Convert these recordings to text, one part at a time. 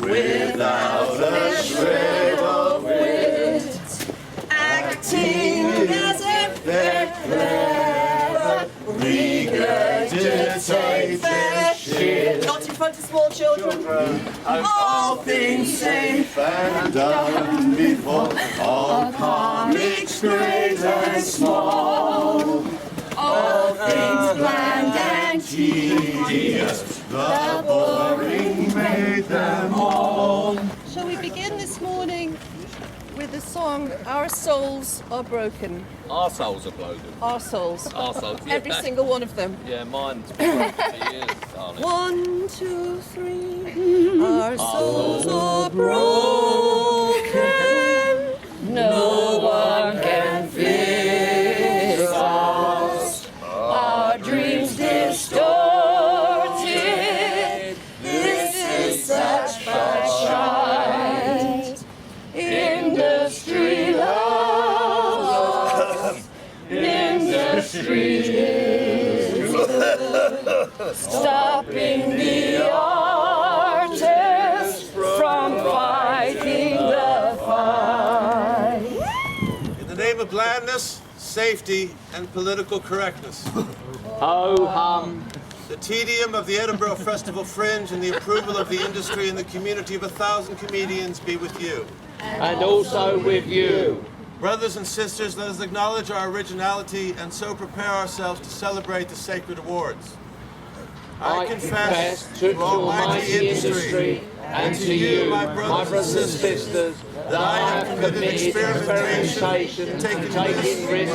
without a shred of wit, acting as if they're clever, regurgitate their shit. Not in front of small children. All things safe and done before, all comics great and small. All things bland and tedious, the boring made them all. Shall we begin this morning with the song Our Souls Are Broken? Our souls are broken. Our souls. Our souls, yeah. Every single one of them. Yeah, mine's been broken for years, darling. 1, 2, 3. Our souls are broken. No one can fix us. Our dreams distorted. This is such bad shite. Industry loves us. Industry is stopping the artists from fighting the fight. In the name of blandness, safety, and political correctness. Ho-hum. The tedium of the Edinburgh Festival Fringe and the approval of the industry and the community of 1,000 comedians be with you. And also with you. Brothers and sisters, let us acknowledge our originality and so prepare ourselves to celebrate the sacred awards. I confess to almighty industry and to you, my brothers and sisters, that I have committed experimentation, taken risks in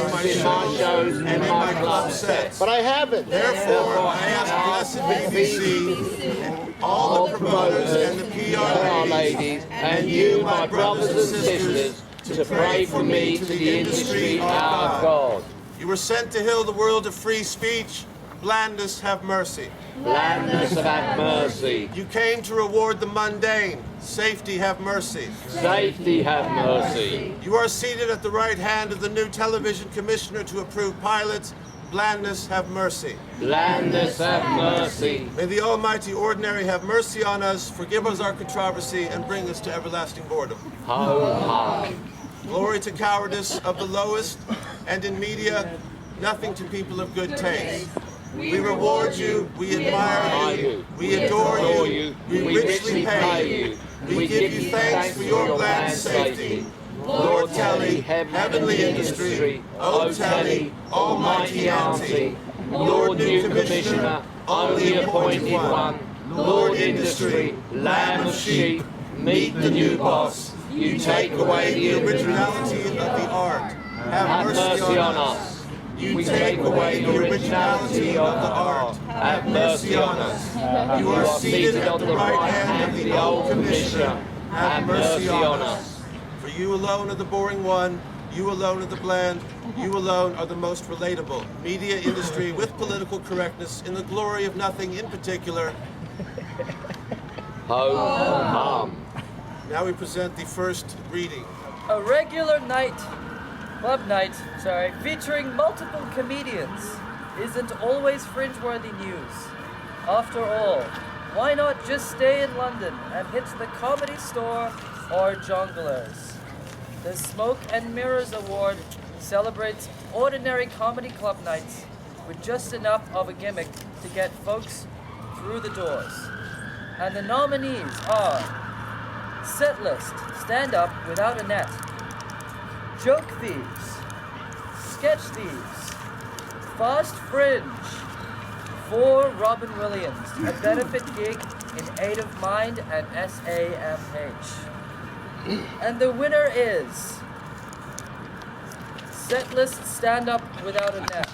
my shows and in my club sets. But I haven't. Therefore, I ask blessed BBC, all the promoters and the PR ladies, and you, my brothers and sisters, to pray for me to the industry, our God. You were sent to heal the world of free speech. Blandness, have mercy. Blandness, have mercy. You came to reward the mundane. Safety, have mercy. Safety, have mercy. You are seated at the right hand of the new television commissioner to approve pilots. Blandness, have mercy. Blandness, have mercy. May the Almighty Ordinary have mercy on us, forgive us our controversy, and bring us to everlasting boredom. Ho-hum. Glory to cowardice of the lowest, and in media, nothing to people of good taste. We reward you, we admire you, we adore you, we richly pay you. We give you thanks for your bland safety. Lord Telly, heavenly industry, O Telly, almighty auntie, Lord new commissioner, only appointed one, Lord industry, lamb of sheep, meet the new boss. You take away the originality of the art. Have mercy on us. You take away the originality of the art. Have mercy on us. You are seated at the right hand of the old commissioner. Have mercy on us. For you alone are the boring one. You alone are the bland. You alone are the most relatable. Media industry with political correctness in the glory of nothing in particular. Ho-hum. Now we present the first reading. A regular club night, featuring multiple comedians isn't always fringe-worthy news. After all, why not just stay in London and hit the Comedy Store or Jongleurs? The Smoke and Mirrors Award celebrates ordinary comedy club nights with just enough of a gimmick to get folks through the doors. And the nominees are Setlist, Stand Up Without a Net, Joke Thieves, Sketch Thieves, Fast Fringe, for Robin Williams, a benefit gig in aid of Mind and SAMH. And the winner is Setlist, Stand Up Without a Net.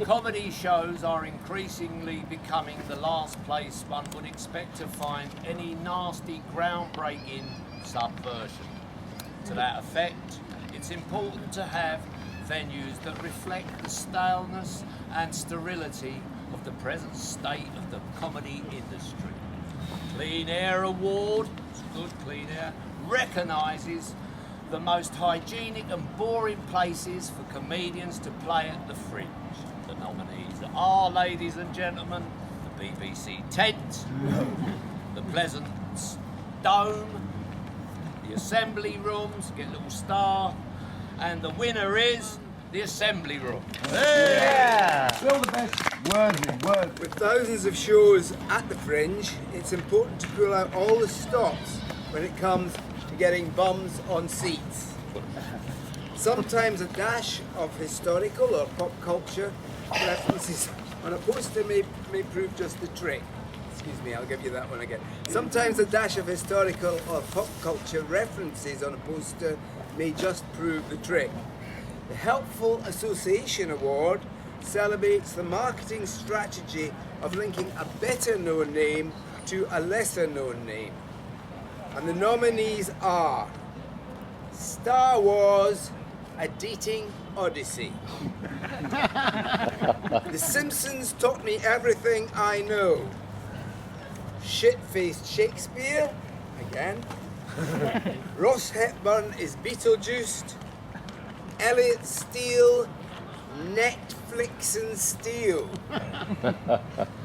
Comedy shows are increasingly becoming the last place one would expect to find any nasty, groundbreaking subversion. To that effect, it's important to have venues that reflect the staleness and sterility of the present state of the comedy industry. Clean Air Award, it's good clean air, recognises the most hygienic and boring places for comedians to play at the Fringe. The nominees are, ladies and gentlemen, the BBC tent, the Pleasance Dome, the Assembly Rooms, get a little star, and the winner is the Assembly Room. Still the best. Worthy. With thousands of shows at the Fringe, it's important to pull out all the stops when it comes to getting bums on seats. Sometimes a dash of historical or pop culture references on a poster may prove just the trick. Excuse me, I'll give you that one again. Sometimes a dash of historical or pop culture references on a poster may just prove the trick. The Helpful Association Award celebrates the marketing strategy of linking a better known name to a lesser known name. And the nominees are Star Wars, A Dating Odyssey. The Simpsons Taught Me Everything I Know. Shit-Faced Shakespeare, again. Ross Hepburn is Beetlejuiced. Elliot Steele, Netflix and Steel.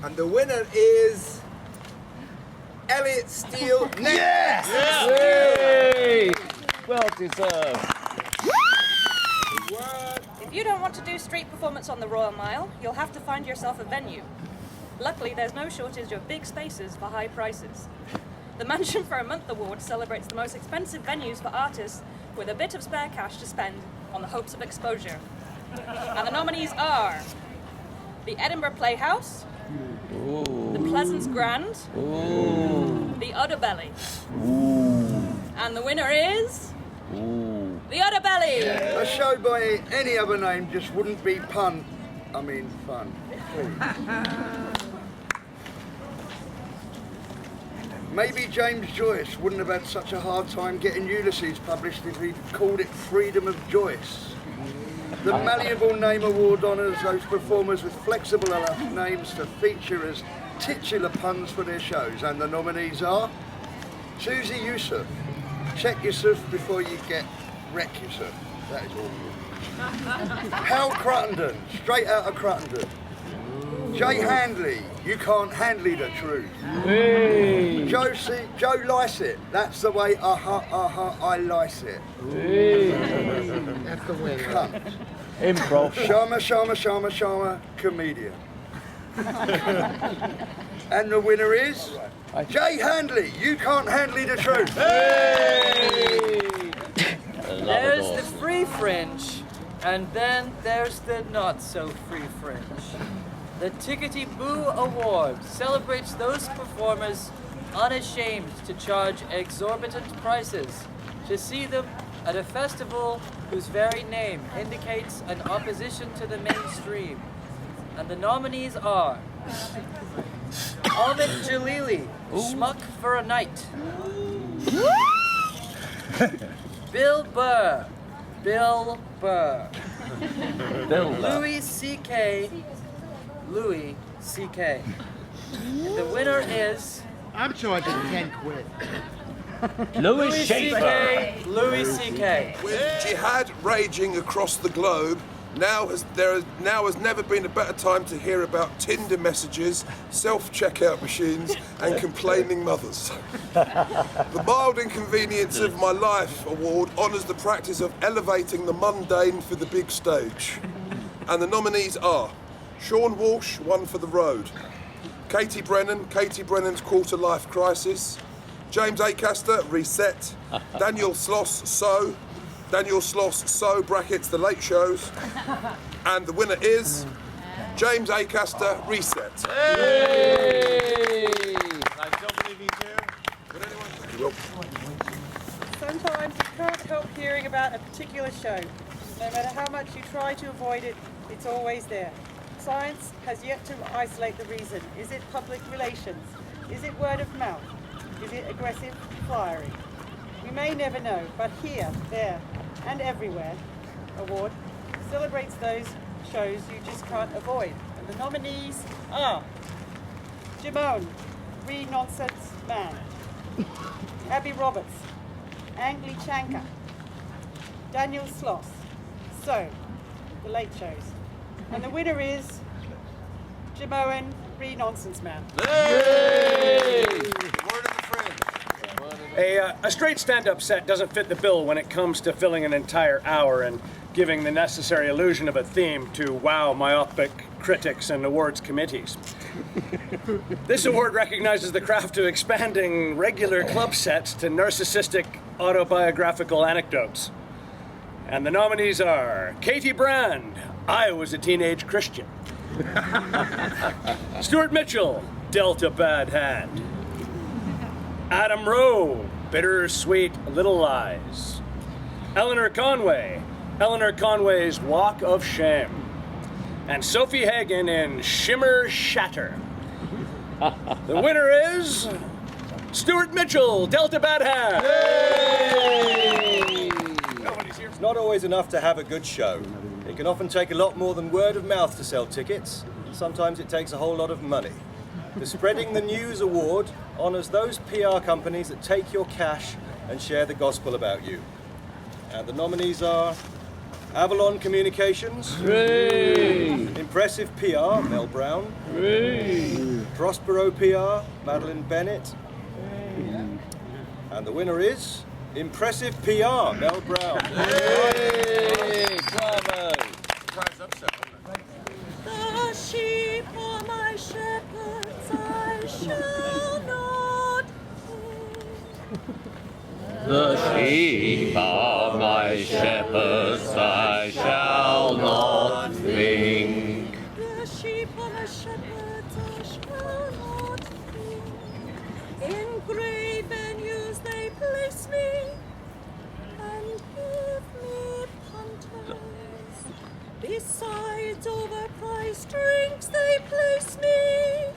And the winner is Elliot Steele, Netflix and Yay! Well deserved. If you don't want to do street performance on the Royal Mile, you'll have to find yourself a venue. Luckily, there's no shortage of big spaces for high prices. The Mansion for a Month Award celebrates the most expensive venues for artists with a bit of spare cash to spend on the hopes of exposure. And the nominees are the Edinburgh Playhouse, the Pleasance Grand, the Udderbelly, and the winner is the Udderbelly. A show by any other name just wouldn't be fun. Maybe James Joyce wouldn't have had such a hard time getting Ulysses published if he'd called it Freedom of Joyce. The Malleable Name Award honours those performers with flexible enough names to feature as titular puns for their shows, and the nominees are Susie Yusuf, check Yusuf before you get wreck Yusuf. That is awful. Hal Cruttenden, straight out of Cruttenden. Jay Handley, you can't handle the truth. Hey. Joe Lycett, that's the way I lice it. Hey. That's the way. Cunt. Improv. Shama, comedian. And the winner is Jay Handley, you can't handle the truth. Hey. There's the free Fringe, and then there's the not so free Fringe. The Tickety Boo Award celebrates those performers unashamed to charge exorbitant prices to see them at a festival whose very name indicates an opposition to the mainstream. And the nominees are Ahmed Jalili, Schmuck for a Night. Bill Burr. Louis C.K. The winner is I'm charging 10 quid. Louis Schaefer. Louis C.K. With jihad raging across the globe, now has never been a better time to hear about Tinder messages, self-checkout machines, and complaining mothers. The Mild Inconvenience of My Life Award honours the practice of elevating the mundane for the big stage. And the nominees are Sean Walsh, One for the Road. Katie Brennan's Quarter Life Crisis. James Acaster, Reset. Daniel Sloss, So, brackets, The Late Shows. And the winner is James Acaster, Reset. Hey! Sometimes you can't help hearing about a particular show. No matter how much you try to avoid it, it's always there. Science has yet to isolate the reason. Is it public relations? Is it word of mouth? Is it aggressive flyery? We may never know, but here, there, and everywhere, award celebrates those shows you just can't avoid. And the nominees are Jimone, Nonsense Man, Abby Roberts, Angli Chanka, Daniel Sloss, So, The Late Shows. And the winner is Jim Owen, Nonsense Man. Hey! Word of the Fringe. A straight stand-up set doesn't fit the bill when it comes to filling an entire hour and giving the necessary illusion of a theme to wow myopic critics and awards committees. This award recognizes the craft of expanding regular club sets to narcissistic autobiographical anecdotes. And the nominees are Katie Brand, I Was a Teenage Christian. Stuart Mitchell, Delta Bad Hand. Adam Rowe, Bittersweet Little Lies. Eleanor Conway's Walk of Shame. And Sophie Hagen in Shimmer Shatter. The winner is Stuart Mitchell, Delta Bad Hand. It's not always enough to have a good show. It can often take a lot more than word of mouth to sell tickets. Sometimes it takes a whole lot of money. The Spreading the News Award honours those PR companies that take your cash and share the gospel about you. And the nominees are Avalon Communications, Hooray! Impressive PR, Mel Brown, Hooray! Prospero PR, Madeline Bennett, and the winner is Impressive PR, Mel Brown. Hey! Bravo! Surprise upset, wasn't it? The sheep are my shepherds, I shall not The sheep are my shepherds, I shall not think. The sheep are my shepherds, I shall not fear. In grey venues they place me, and give me punters. Besides overpriced drinks they place me,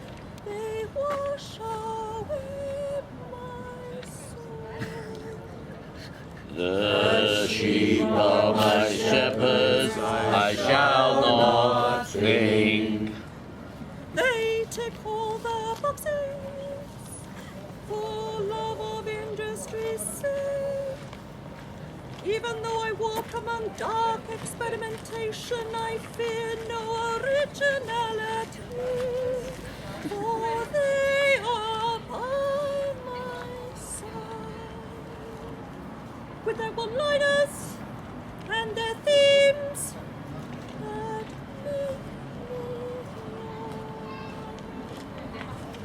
they wash away my soul. The sheep are my shepherds, I shall not think. They take all the boxes for love of industry's sake. Even though I walk among dark experimentation, I fear no originality, for they are by my side. With their one-liners and their themes that make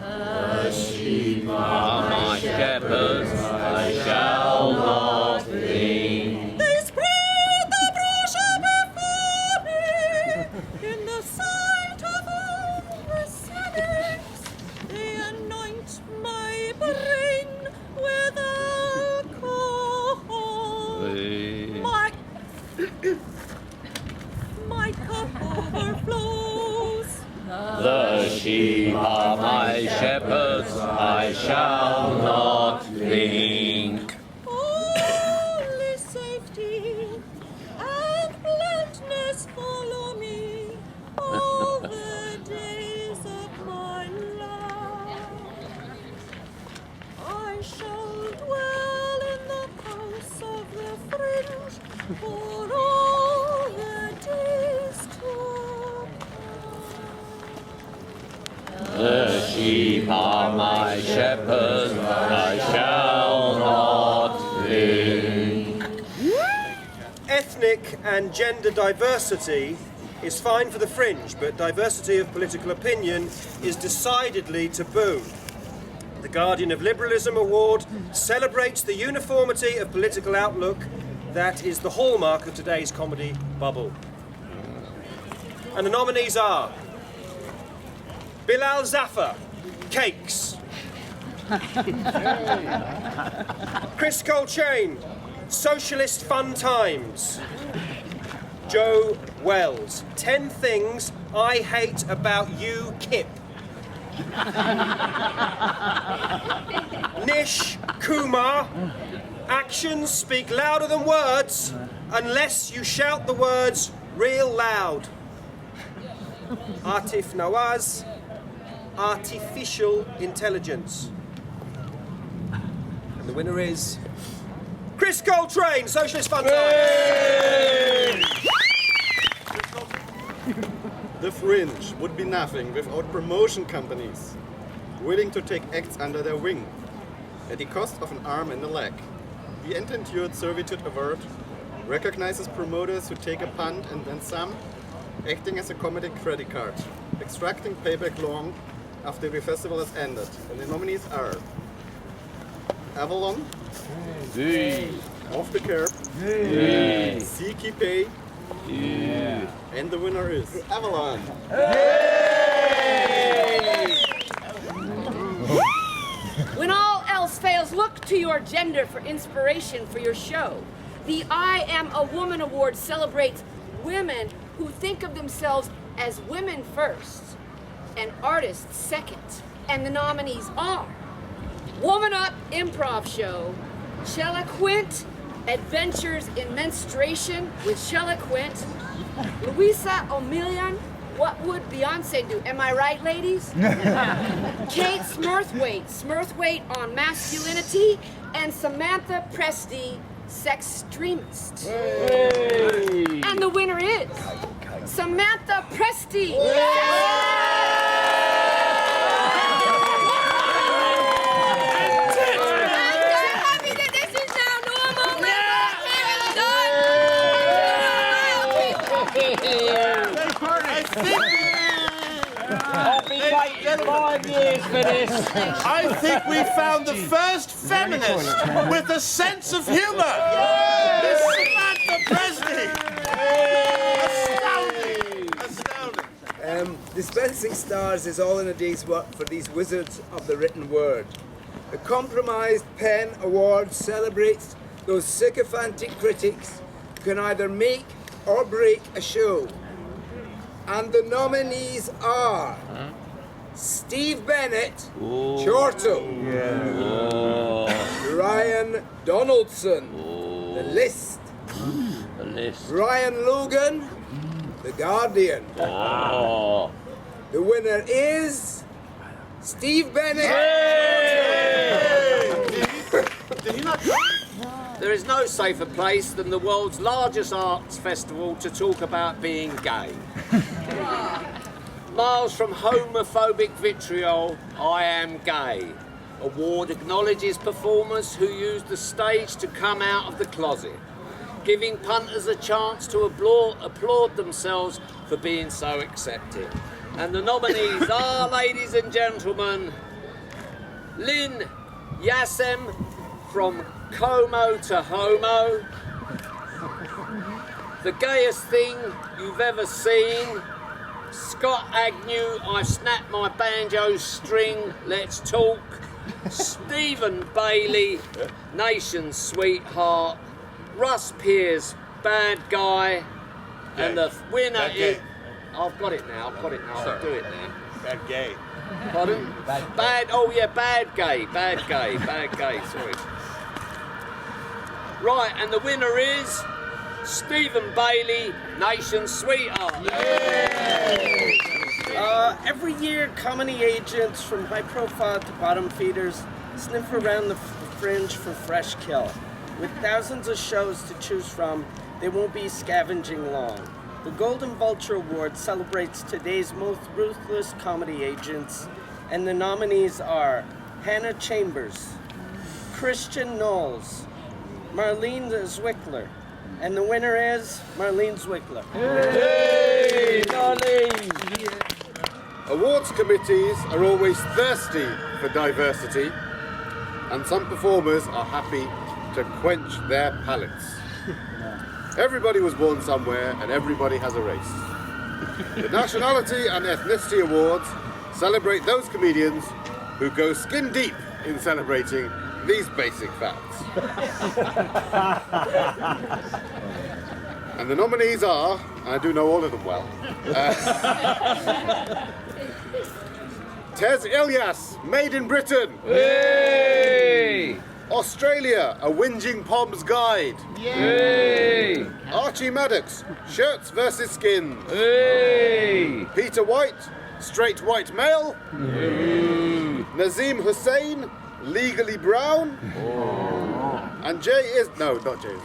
The sheep are my shepherds, I shall not think. They spread the brochure before me in the sight of all the cynics. They anoint my brain with alcohol. My cup overflows. The sheep are my shepherds, I shall not think. Only safety and blandness follow me all the days of my life. I shall dwell in the house of the Fringe for all the days to The sheep are my shepherds, I shall not think. Ethnic and gender diversity is fine for the Fringe, but diversity of political opinion is decidedly taboo. The Guardian of Liberalism Award celebrates the uniformity of political outlook that is the hallmark of today's comedy bubble. And the nominees are Bilal Zafar, Cakes. Chris Coltrane, Socialist Fun Times. Joe Wells, 10 Things I Hate About You, Kip. Nish Kumar, actions speak louder than words unless you shout the words real loud. Atif Nawaz, Artificial Intelligence. And the winner is Chris Coltrane, Socialist Fun Times. The Fringe would be nothing without promotion companies willing to take acts under their wing at the cost of an arm and a leg. The Ententured Servitude Award recognizes promoters who take a punt and then some, acting as a comedic credit card, extracting payback long after the festival has ended. And the nominees are Avalon, Off the Curb, Seeky Pay, and the winner is Avalon. When all else fails, look to your gender for inspiration for your show. The I Am a Woman Award celebrates women who think of themselves as women first and artists second. And the nominees are Woman Up Improv Show, Shella Quint, Adventures in Menstruation with Shella Quint, Louisa O'Million, What Would Beyonce Do? Am I right, ladies? Kate Smurthwaite on masculinity, and Samantha Presti, Sextremist. Hey. And the winner is Samantha Presti. I've been waiting 5 years for this. I think we found the first feminist with a sense of humour. Miss Samantha Presti. Astounding. Dispensing stars is all in a day's work for these wizards of the written word. The Compromised Pen Award celebrates those sycophantic critics who can either make or break a show. And the nominees are Steve Bennett, Chortle, Ryan Donaldson, The List, Ryan Logan, The Guardian. The winner is Steve Bennett. There is no safer place than the world's largest arts festival to talk about being gay. Miles from homophobic vitriol, I Am Gay. Award acknowledges performers who use the stage to come out of the closet, giving punters a chance to applaud themselves for being so accepting. And the nominees are, ladies and gentlemen, Lynn Yassem from Como to Homo, The Gayest Thing You've Ever Seen, Scott Agnew, I Snapped My Banjo String, Let's Talk, Stephen Bailey, Nation's Sweetheart, Russ Pearce, Bad Guy, and the winner is... I've got it now, I'll do it now. Bad gay. Pardon? Bad gay, sorry. Right, and the winner is Stephen Bailey, Nation's Sweetheart. Every year, comedy agents from high profile to bottom feeders sniff around the Fringe for fresh kill. With thousands of shows to choose from, they won't be scavenging long. The Golden Vulture Award celebrates today's most ruthless comedy agents, and the nominees are Hannah Chambers, Christian Knowles, Marlene Zwickler, and the winner is Marlene Zwickler. Hey, Marlene! Awards committees are always thirsty for diversity, and some performers are happy to quench their palates. Everybody was born somewhere, and everybody has a race. The Nationality and Ethnicity Awards celebrate those comedians who go skin deep in celebrating these basic facts. And the nominees are, and I do know all of them well, Tez Ilyas, Made in Britain. Hey! Australia, A Whinging Pom's Guide. Yay! Archie Maddox, Shirts versus Skins. Hey! Peter White, Straight White Male. Nazim Hussain, Legally Brown. And Jay is... No, not Jay.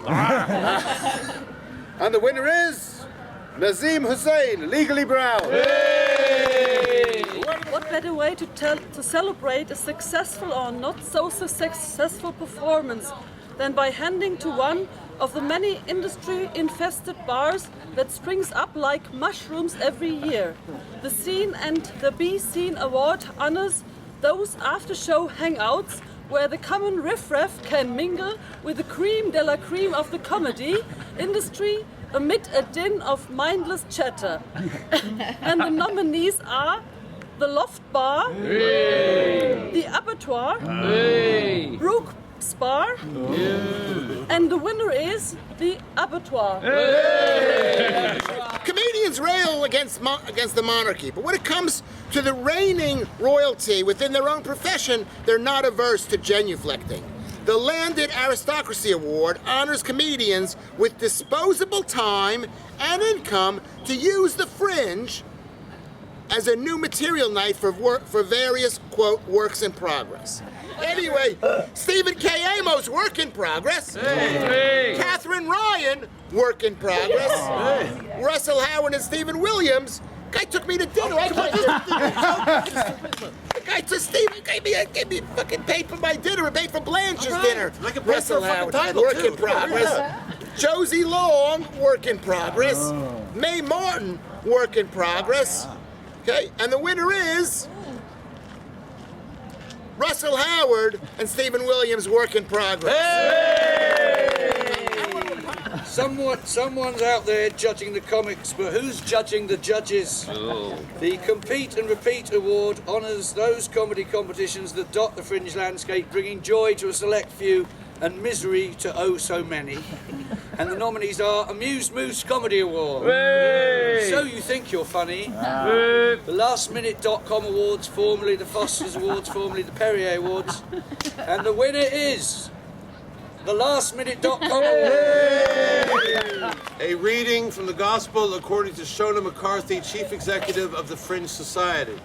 And the winner is... Nazim Hussain, legally brown. What better way to celebrate a successful or not so successful performance than by handing to one of the many industry-infested bars that springs up like mushrooms every year. The Scene and the Be Seen Award honors those after-show hangouts where the common riffraff can mingle with the creme de la creme of the comedy industry amid a din of mindless chatter. And the nominees are the Loft Bar, the Abattoir, Brook Spar, and the winner is the Abattoir. Comedians rail against the monarchy, but when it comes to the reigning royalty within their own profession, they're not averse to genuflecting. The Landed Aristocracy Award honors comedians with disposable time and income to use the Fringe as a new material night for various, quote, works in progress. Anyway, Stephen K. Amos, work in progress. Hey. Catherine Ryan, work in progress. Hey. Russell Howard and Stephen Williams. Guy took me to dinner. The guy to Stephen gave me fucking paid for my dinner and paid for Blanche's dinner. Russell Howard, work in progress. Josie Long, work in progress. Mae Martin, work in progress. Okay, and the winner is Russell Howard and Stephen Williams, work in progress. Someone's out there judging the comics, but who's judging the judges? Oh. The Compete and Repeat Award honours those comedy competitions that dot the Fringe landscape, bringing joy to a select few and misery to oh so many. And the nominees are Amuse Moose Comedy Award. Hey! So You Think You're Funny. The LastMinute.com Awards, formerly the Foster's Awards, formerly the Perrier Awards. And the winner is the LastMinute.com Awards. A reading from the Gospel according to Shona McCarthy, Chief Executive of the Fringe Society.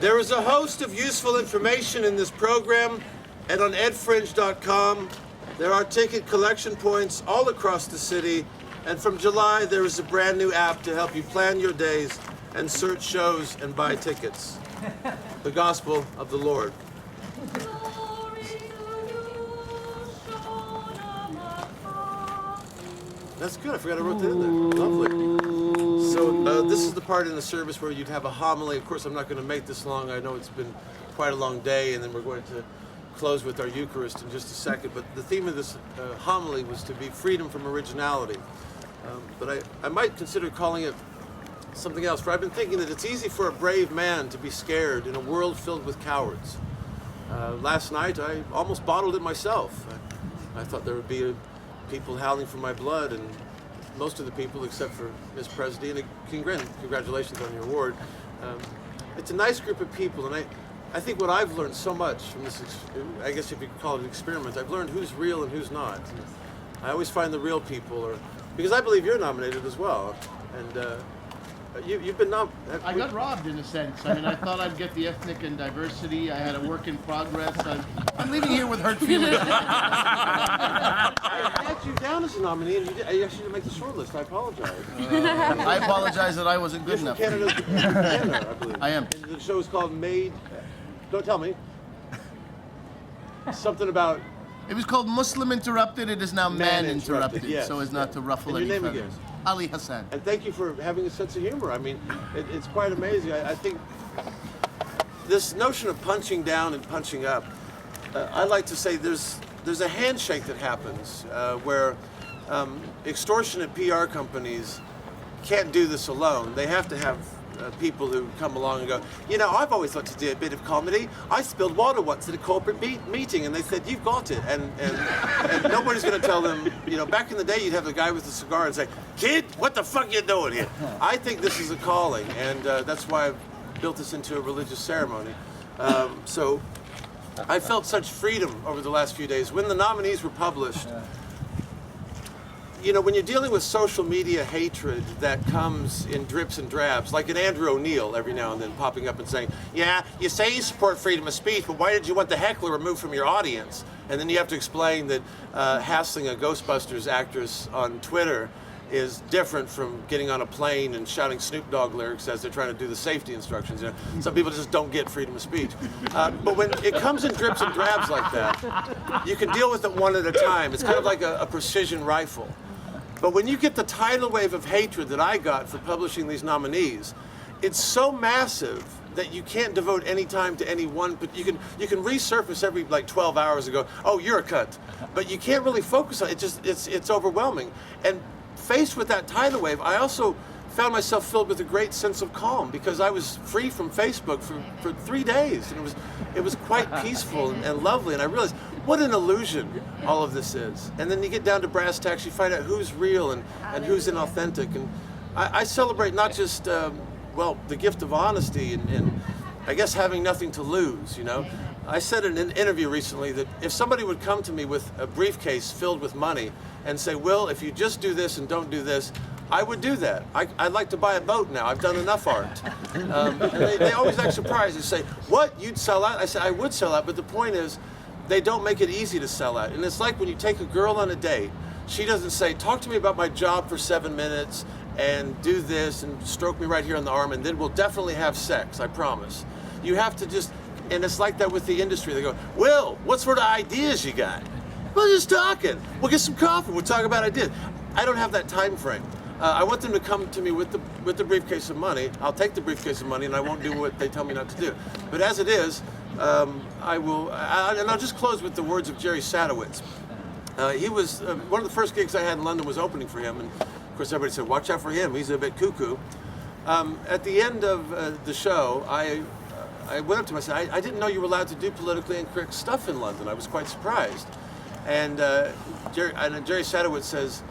There is a host of useful information in this program, and on edfringe.com there are ticket collection points all across the city, and from July there is a brand new app to help you plan your days and search shows and buy tickets. The Gospel of the Lord. That's good. I forgot I wrote that in there. Lovely. So this is the part in the service where you'd have a homily. Of course, I'm not going to make this long. I know it's been quite a long day, and then we're going to close with our Eucharist in just a second. But the theme of this homily was to be freedom from originality. But I might consider calling it something else. For I've been thinking that it's easy for a brave man to be scared in a world filled with cowards. Last night, I almost bottled it myself. I thought there would be people howling for my blood, and most of the people, except for Miss President, congratulations on your award. It's a nice group of people, and I think what I've learned so much from this, I guess if you could call it an experiment, I've learned who's real and who's not. I always find the real people, because I believe you're nominated as well, and you've been nominated. I got robbed in a sense. I mean, I thought I'd get the ethnic and diversity. I had a work in progress. I'm leaving here with hurt feelings. I had you down as a nominee, and you actually didn't make the short list. I apologize. I apologize that I wasn't good enough. Canada, I believe. I am. And the show is called Made. Don't tell me. Something about. It was called Muslim Interrupted. It is now Man Interrupted, yes. so as not to ruffle And any your name feathers. again? Ali Hassan. And thank you for having a sense of humor. I mean, it's quite amazing. I think this notion of punching down and punching up, I like to say there's a handshake that happens where extortionate PR companies can't do this alone. They have to have people who come along and go, you know, I've always wanted to do a bit of comedy. I spilled water once at a corporate meeting, and they said, you've got it. And nobody's going to tell them, you know, back in the day, you'd have the guy with the cigar and say, kid, what the fuck you doing here? I think this is a calling, and that's why I've built this into a religious ceremony. So I felt such freedom over the last few days. When the nominees were published, you know, when you're dealing with social media hatred that comes in drips and drabs, like an Andrew O'Neill every now and then popping up and saying, yeah, you say you support freedom of speech, but why did you want the heckler removed from your audience? And then you have to explain that hassling a Ghostbusters actress on Twitter is different from getting on a plane and shouting Snoop Dogg lyrics as they're trying to do the safety instructions. You know, some people just don't get freedom of speech. But when it comes in drips and drabs like that, you can deal with it one at a time. It's kind of like a precision rifle. But when you get the tidal wave of hatred that I got for publishing these nominees, it's so massive that you can't devote any time to any one, but you can resurface every like 12 hours and go, oh, you're a cunt. But you can't really focus on it. It's overwhelming. And faced with that tidal wave, I also found myself filled with a great sense of calm because I was free from Facebook for 3 days, and it was quite peaceful and lovely. And I realized what an illusion all of this is. And then you get down to brass tacks, you find out who's real and who's inauthentic. And I celebrate not just well, the gift of honesty and I guess having nothing to lose, you know. I said in an interview recently that if somebody would come to me with a briefcase filled with money and say, Will, if you just do this and don't do this, I would do that. I'd like to buy a boat now. I've done enough art. And they always act surprised. They say, what, you'd sell out? I said, I would sell out, but the point is, they don't make it easy to sell out. And it's like when you take a girl on a date, she doesn't say, talk to me about my job for 7 minutes and do this and stroke me right here on the arm and then we'll definitely have sex, I promise. You have to just, and it's like that with the industry. They go, Will, what sort of ideas you got? Well, just talking. We'll get some coffee. We'll talk about ideas. I don't have that time frame. I want them to come to me with the briefcase of money. I'll take the briefcase of money and I won't do what they tell me not to do. But as it is, I will, and I'll just close with the words of Jerry Sadowitz. He was, one of the first gigs I had in London was opening for him, and of course everybody said, watch out for him, he's a bit cuckoo. At the end of the show, I went up to him, I said, I didn't know you were allowed to do politically incorrect stuff in London. I was quite surprised. And Jerry Sadowitz says,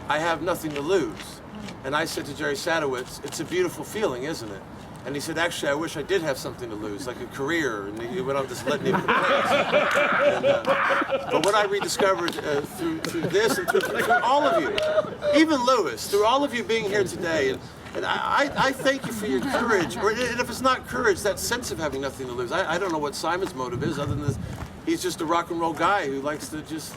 I have nothing to lose. And I said to Jerry Sadowitz, it's a beautiful feeling, isn't it? And he said, actually, I wish I did have something to lose, like a career. And he went on this litany of complaints. But what I rediscovered through this and through all of you, even Lewis, through all of you being here today, and I thank you for your courage. And if it's not courage, that sense of having nothing to lose. I don't know what Simon's motive is, other than this, he's just a rock and roll guy who likes to just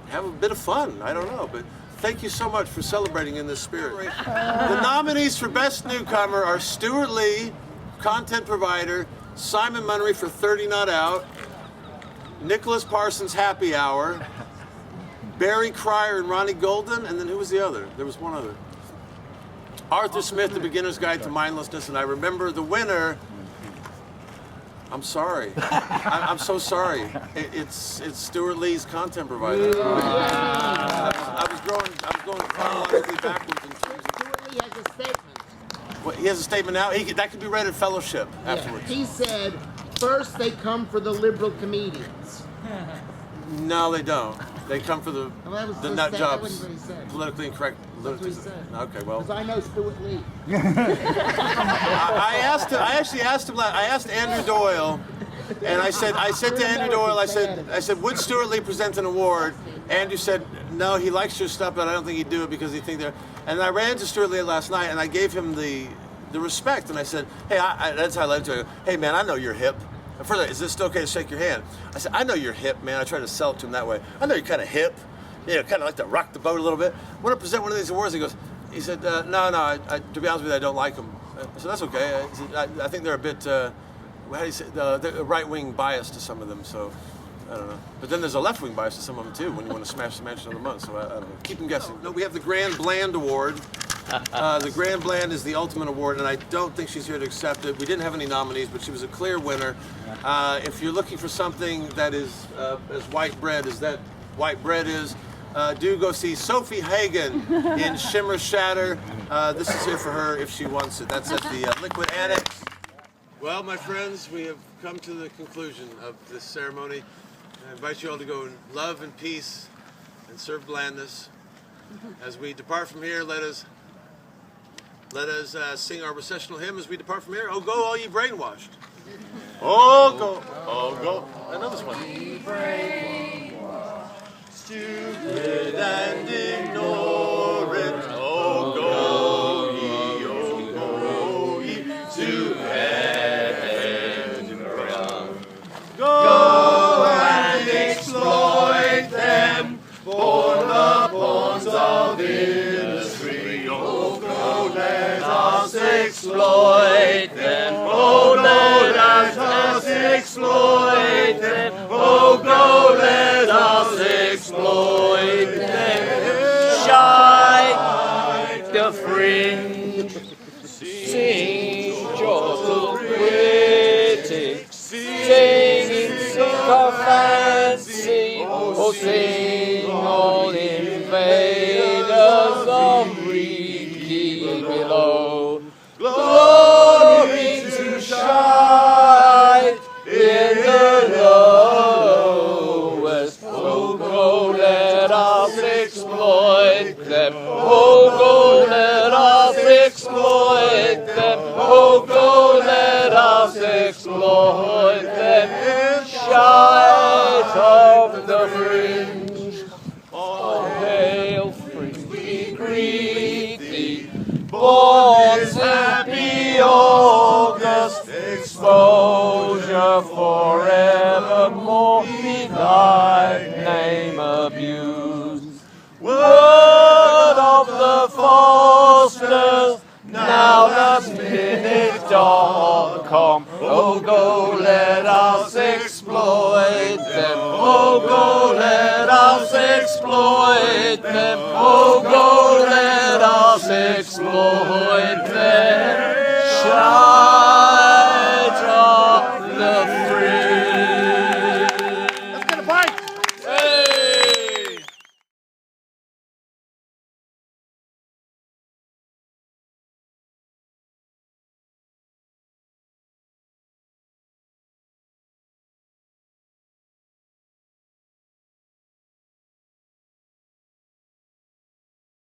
have a bit of fun. I don't know, but thank you so much for celebrating in this spirit. The nominees for Best Newcomer are Stuart Lee, Content Provider, Simon Munnery for 30 Not Out, Nicholas Parsons, Happy Hour, Barry Cryer and Ronnie Golden, and then who was the other? There was one other. Arthur Smith, The Beginner's Guide to Mindlessness, and I remember the winner. I'm sorry. I'm so sorry. It's Stuart Lee's Content Provider. I was going chronologically backwards in terms of. Stuart Lee has a statement. What, he has a statement now? That could be read at fellowship afterwards. He said, first they come for the liberal comedians. No, they don't. They come for the nut jobs, what he said. politically incorrect. That's what he said. Okay, well. Because I know Stuart Lee. I asked Andrew Doyle, and I said to Andrew Doyle, I said, would Stuart Lee present an award? Andrew said, no, he likes your stuff, but I don't think he'd do it because he think they're. And I ran into Stuart Lee last night, and I gave him the respect, and I said, hey, that's how I led to him. Hey, man, I know you're hip. And further, is this still okay to shake your hand? I said, I know you're hip, man. I tried to sell it to him that way. I know you're kind of hip. You know, kind of like to rock the boat a little bit. When I present one of these awards, he said, no, to be honest with you, I don't like them. So that's okay. I think they're a bit, how do you say, the right-wing bias to some of them, so I don't know. But then there's a left-wing bias to some of them, too, when you want to smash the Mansion of the Month, so I don't know. Keep them guessing. No, we have the Grand Bland Award. The Grand Bland is the ultimate award, and I don't think she's here to accept it. We didn't have any nominees, but she was a clear winner. If you're looking for something that is as white bread as that white bread is, do go see Sophie Hagen in Shimmer Shatter. This is here for her if she wants it. That's at the Liquid Annex. Well, my friends, we have come to the conclusion of this ceremony. I invite you all to go in love and peace and serve blandness. As we depart from here, let us sing our recessional hymn as we depart from here. Oh, go, all ye brainwashed. Oh, go. Oh, go. I know this one. Stupid and ignorant, oh go ye to Edinburgh. Go and exploit them for the pawns of England. exploit them. Oh, let us exploit them. Oh, go, let us exploit them. Shite the fringe, sing joyful critics, singing sick of fancy, or sing all invaders of reeking below. Glory to shine in the lowest. Oh, go, let us exploit them. Oh, go, let us exploit them. Oh, go, let us exploit them. Shite of the fringe. Oh, hail fringe, we greet thee. Born happy August, exposure forevermore, be thy name abused. Word of the Fosters, now that's minute.com. Oh, go, let us exploit them. Oh, go, let us exploit them. Oh, go, let us exploit them.